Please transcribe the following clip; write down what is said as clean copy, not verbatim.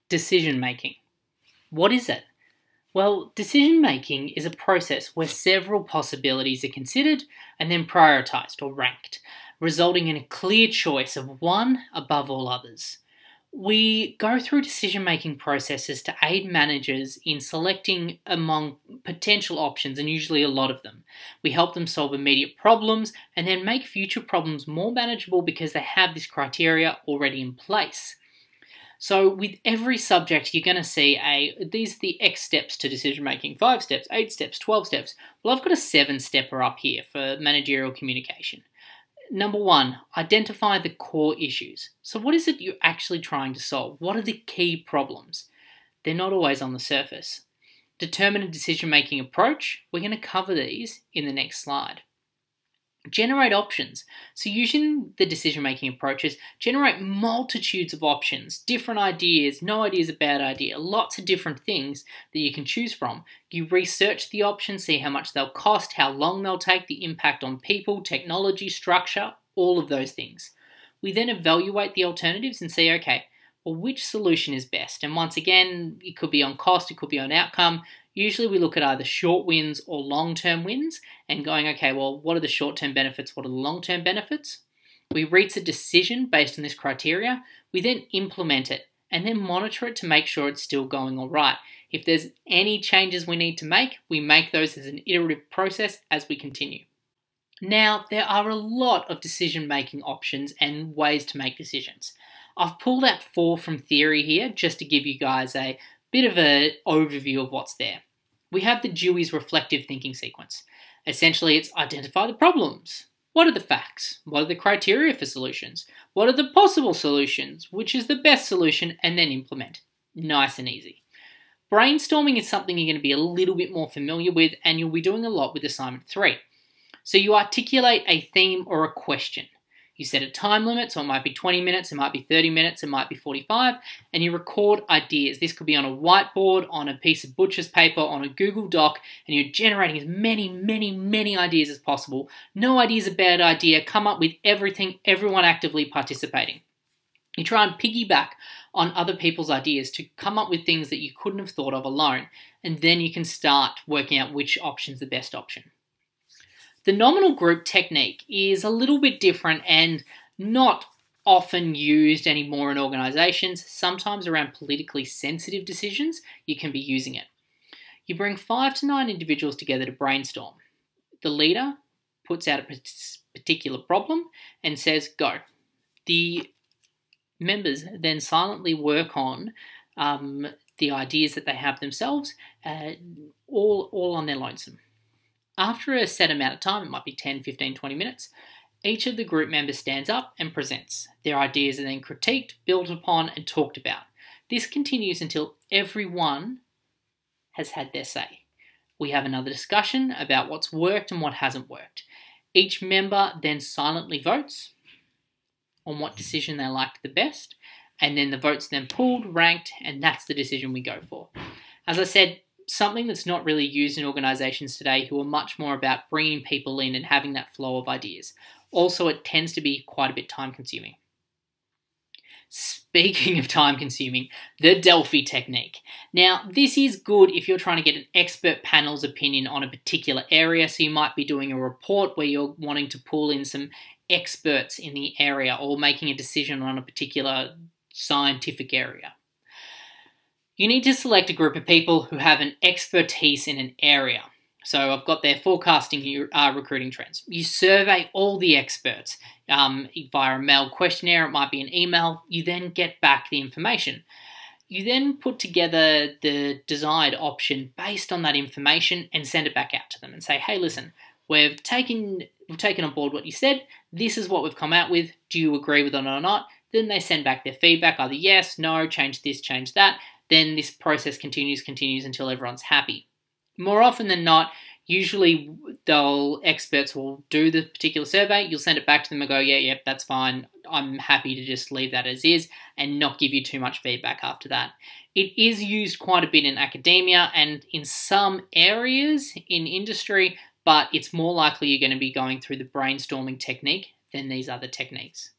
Decision making. What is it? Well, decision making is a process where several possibilities are considered and then prioritized or ranked, resulting in a clear choice of one above all others. We go through decision making processes to aid managers in selecting among potential options, and usually a lot of them. We help them solve immediate problems and then make future problems more manageable because they have this criteria already in place. So with every subject, you're going to see these are the X steps to decision making, 5 steps, 8 steps, 12 steps. Well, I've got a 7-stepper up here for managerial communication. Number 1, identify the core issues. So what is it you're actually trying to solve? What are the key problems? They're not always on the surface. Determine a decision making approach. We're going to cover these in the next slide. Generate options. So using the decision-making approaches, generate multitudes of options, different ideas. No idea is a bad idea. Lots of different things that you can choose from. You research the options, see how much they'll cost, how long they'll take, the impact on people, technology, structure, all of those things. We then evaluate the alternatives and see, okay, well, which solution is best? And once again, it could be on cost, it could be on outcome. Usually we look at either short wins or long-term wins and going, okay, well, what are the short-term benefits? What are the long-term benefits? We reach a decision based on this criteria. We then implement it and then monitor it to make sure it's still going all right. If there's any changes we need to make, we make those as an iterative process as we continue. Now, there are a lot of decision-making options and ways to make decisions. I've pulled out 4 from theory here just to give you guys a bit of an overview of what's there. We have the Dewey's reflective thinking sequence. Essentially, it's identify the problems. What are the facts? What are the criteria for solutions? What are the possible solutions? Which is the best solution? And then implement. Nice and easy. Brainstorming is something you're going to be a little bit more familiar with, and you'll be doing a lot with assignment 3. So you articulate a theme or a question. You set a time limit, so it might be 20 minutes, it might be 30 minutes, it might be 45, and you record ideas. This could be on a whiteboard, on a piece of butcher's paper, on a Google Doc, and you're generating as many ideas as possible. No idea is a bad idea. Come up with everything, everyone actively participating. You try and piggyback on other people's ideas to come up with things that you couldn't have thought of alone, and then you can start working out which option's the best option. The nominal group technique is a little bit different and not often used anymore in organisations. Sometimes around politically sensitive decisions, you can be using it. You bring 5 to 9 individuals together to brainstorm. The leader puts out a particular problem and says, go. The members then silently work on the ideas that they have themselves, all on their lonesome. After a set amount of time, it might be 10, 15, 20 minutes, each of the group members stands up and presents. Their ideas are then critiqued, built upon, and talked about. This continues until everyone has had their say. We have another discussion about what's worked and what hasn't worked. Each member then silently votes on what decision they liked the best, and then the votes then pooled, ranked, and that's the decision we go for. As I said, something that's not really used in organisations today who are much more about bringing people in and having that flow of ideas. Also, it tends to be quite a bit time consuming. Speaking of time consuming, the Delphi technique. Now, this is good if you're trying to get an expert panel's opinion on a particular area. So you might be doing a report where you're wanting to pull in some experts in the area or making a decision on a particular scientific area. You need to select a group of people who have an expertise in an area. So I've got their forecasting recruiting trends. You survey all the experts via a mail questionnaire. It might be an email. You then get back the information. You then put together the desired option based on that information and send it back out to them and say, hey, listen, we've taken on board what you said. This is what we've come out with. Do you agree with it or not? Then they send back their feedback, either yes, no, change this, change that. Then this process continues until everyone's happy. More often than not, usually experts will do the particular survey, you'll send it back to them and go, yeah, that's fine, I'm happy to just leave that as is and not give you too much feedback after that. It is used quite a bit in academia and in some areas in industry, but it's more likely you're going to be going through the brainstorming technique than these other techniques.